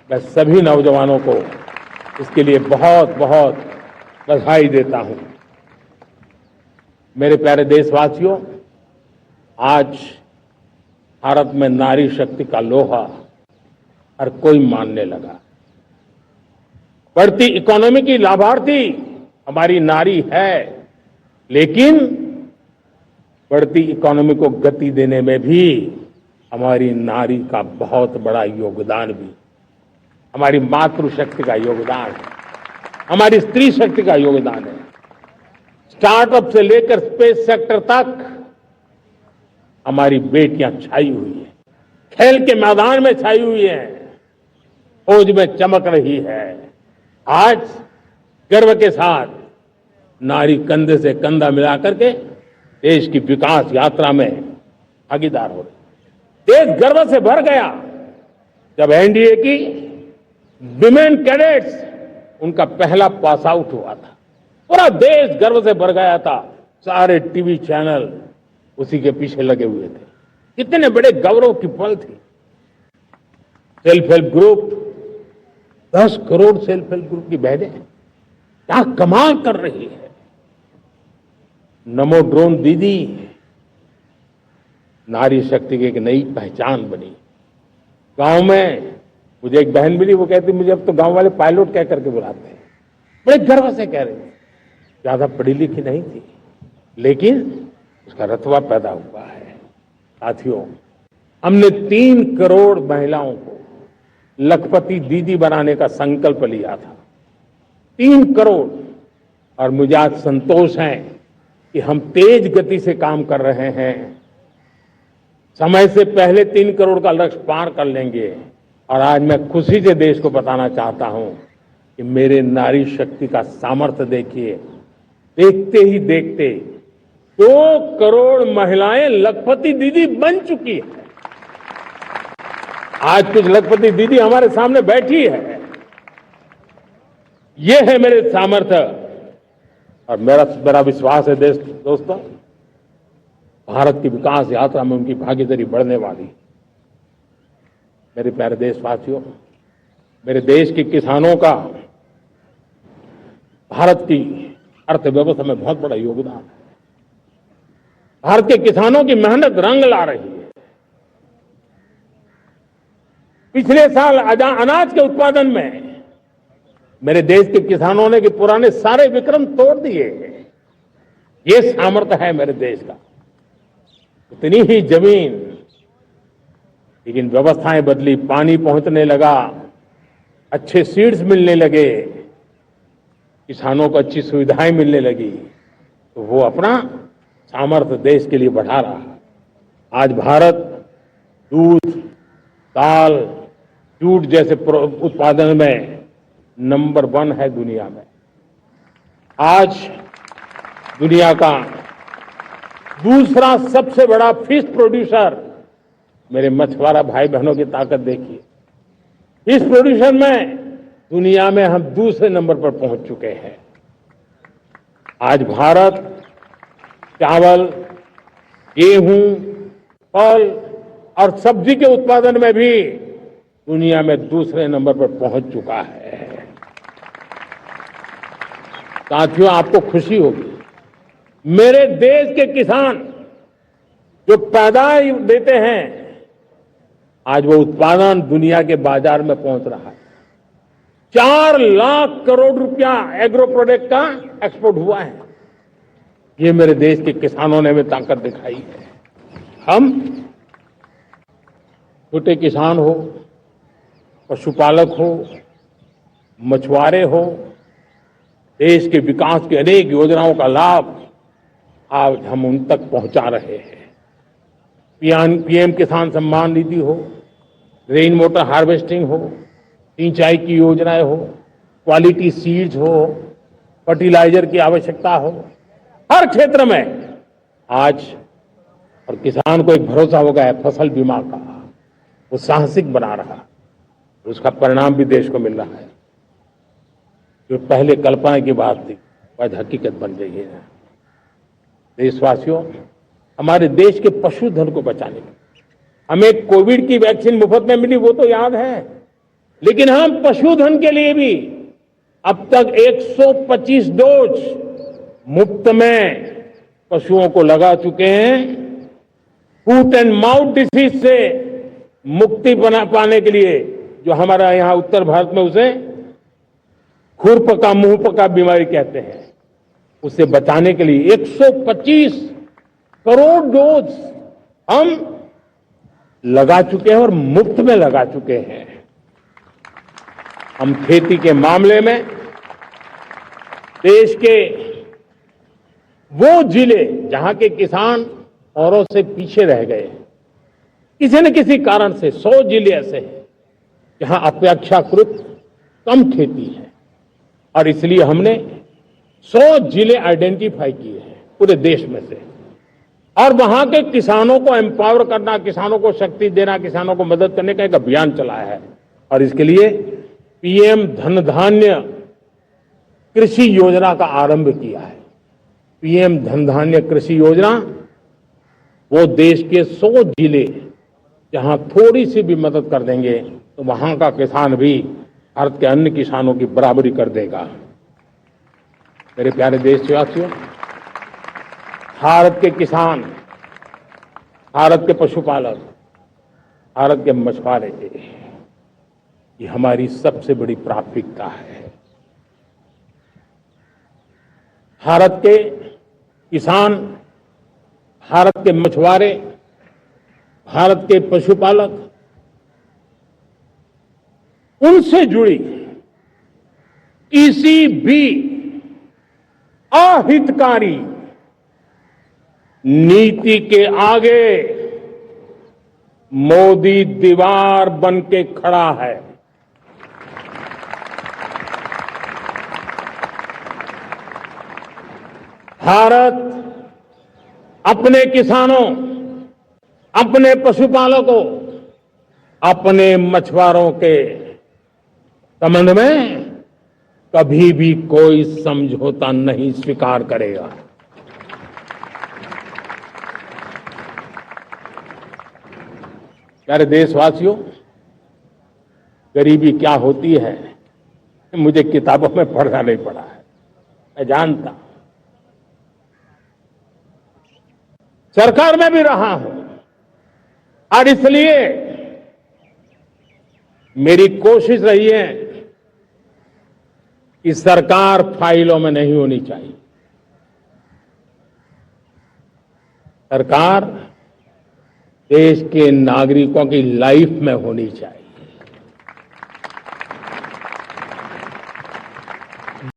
मैं सभी नौजवानों को इसके लिए बहुत बहुत बधाई देता हूं। मेरे प्यारे देशवासियों, आज भारत में नारी शक्ति का लोहा हर कोई मानने लगा। बढ़ती इकोनॉमी की लाभार्थी हमारी नारी है, लेकिन बढ़ती इकोनॉमी को गति देने में भी हमारी नारी का बहुत बड़ा योगदान भी, हमारी मातृशक्ति का योगदान है, हमारी स्त्री शक्ति का योगदान है। स्टार्टअप से लेकर स्पेस सेक्टर तक हमारी बेटियां छाई हुई हैं, खेल के मैदान में छाई हुई हैं, फौज में चमक रही है। आज गर्व के साथ नारी कंधे से कंधा मिलाकर के देश की विकास यात्रा में भागीदार हो रही। देश गर्व से भर गया जब एनडीए की विमेन कैडेट्स उनका पहला पास आउट हुआ था। पूरा देश गर्व से भर गया था। सारे टीवी चैनल उसी के पीछे लगे हुए थे। कितने बड़े गौरव की पल थी। Self help group, 10 crore self help group की बहनें क्या कमाल कर रही है। नमो ड्रोन दीदी नारी शक्ति की एक नई पहचान बनी। गांव में मुझे एक बहन मिली, वो कहती मुझे अब तो गांव वाले पायलट कह करके बुलाते हैं। बड़े गर्व से कह रहे हैं। ज्यादा पढ़ी लिखी नहीं थी, लेकिन उसका रतबा पैदा हुआ है। साथियों, हमने 3 करोड़ महिलाओं को लखपति दीदी बनाने का संकल्प लिया था। 3 करोड़। और मुझे आज संतोष है कि हम तेज गति से काम कर रहे हैं। समय से पहले 3 करोड़ का लक्ष्य पार कर लेंगे। और आज मैं खुशी से देश को बताना चाहता हूं कि मेरे नारी शक्ति का सामर्थ्य देखिए। देखते ही देखते 2 करोड़ महिलाएं लखपति दीदी बन चुकी है। आज कुछ लखपति दीदी हमारे सामने बैठी है। ये है मेरे सामर्थ्य। और मेरा विश्वास है दोस्तों, भारत की विकास यात्रा में उनकी भागीदारी बढ़ने वाली। मेरे प्यारे देशवासियों, मेरे देश के किसानों का भारत की अर्थव्यवस्था में बहुत बड़ा योगदान है। भारत के किसानों की मेहनत रंग ला रही है। पिछले साल अनाज के उत्पादन में मेरे देश के किसानों ने कि पुराने सारे विक्रम तोड़ दिए। ये सामर्थ्य है मेरे देश का। उतनी ही जमीन, लेकिन व्यवस्थाएं बदली, पानी पहुंचने लगा, अच्छे सीड्स मिलने लगे, किसानों को अच्छी सुविधाएं मिलने लगी, तो वो अपना सामर्थ्य देश के लिए बढ़ा रहा है। आज भारत दूध, दाल, जूट जैसे उत्पादन में नंबर 1 है दुनिया में। आज दुनिया का दूसरा सबसे बड़ा फिश प्रोड्यूसर, मेरे मछुआरा भाई बहनों की ताकत देखिए। फिश प्रोड्यूसर में दुनिया में हम दूसरे नंबर पर पहुंच चुके हैं। आज भारत चावल, गेहूं, फल और सब्जी के उत्पादन में भी दुनिया में दूसरे नंबर पर पहुंच चुका है। साथियों, आपको खुशी होगी, मेरे देश के किसान जो पैदावार देते हैं, आज वो उत्पादन दुनिया के बाजार में पहुंच रहा है। 4 लाख करोड़ रुपया एग्रो प्रोडक्ट का एक्सपोर्ट हुआ है। ये मेरे देश के किसानों ने हमें ताकत दिखाई है। हम छोटे किसान हो, पशुपालक हो, मछुआरे हो, देश के विकास की अनेक योजनाओं का लाभ आज हम उन तक पहुंचा रहे हैं। पीएम किसान सम्मान निधि हो, रेन वाटर हार्वेस्टिंग हो, सिंचाई की योजनाएं हो, क्वालिटी सीड्स हो, फर्टिलाइजर की आवश्यकता हो, हर क्षेत्र में आज और किसान को एक भरोसा हो गया है फसल बीमा का। वो साहसिक बना रहा, उसका परिणाम भी देश को मिल रहा है। जो पहले कल्पना की बात थी आज हकीकत बन रही है। देशवासियों, हमारे देश के पशुधन को बचाने में हमें कोविड की वैक्सीन मुफ्त में मिली, वो तो याद है। लेकिन हम पशुधन के लिए भी अब तक 125 डोज मुफ्त में पशुओं को लगा चुके हैं। फूट एंड माउथ डिसीज से मुक्ति पाने के लिए, जो हमारा यहां उत्तर भारत में उसे खुरपका मुंहपका बीमारी कहते हैं, उसे बचाने के लिए 125 करोड़ डोज हम लगा चुके हैं और मुफ्त में लगा चुके हैं। हम खेती के मामले में देश के वो जिले जहां के किसान औरों से पीछे रह गए, किसी न किसी कारण से 100 जिले ऐसे हैं जहां अपेक्षाकृत कम खेती है, और इसलिए हमने 100 जिले आइडेंटिफाई किए हैं पूरे देश में से, और वहां के किसानों को एम्पावर करना, किसानों को शक्ति देना, किसानों को मदद करने का एक अभियान चलाया है। और इसके लिए पीएम धन धान्य कृषि योजना का आरंभ किया है। पीएम धन धान्य कृषि योजना वो देश के 100 जिले जहां थोड़ी सी भी मदद कर देंगे तो वहां का किसान भी भारत के अन्य किसानों की बराबरी कर देगा। मेरे प्यारे देशवासियों, भारत के किसान, भारत के पशुपालक, भारत के मछुआरे, ये हमारी सबसे बड़ी प्राथमिकता है। भारत के किसान, भारत के मछुआरे, भारत के पशुपालक, उनसे जुड़ी किसी भी अहितकारी नीति के आगे मोदी दीवार बन के खड़ा है। भारत अपने किसानों, अपने पशुपालकों, अपने मछुआरों के संबंध में कभी भी कोई समझौता नहीं स्वीकार करेगा। प्यारे देशवासियों, गरीबी क्या होती है मुझे किताबों में पढ़ना नहीं पड़ा है, मैं जानता, सरकार में भी रहा हूं, और इसलिए मेरी कोशिश रही है कि सरकार फाइलों में नहीं होनी चाहिए। सरकार देश के नागरिकों की लाइफ में होनी चाहिए।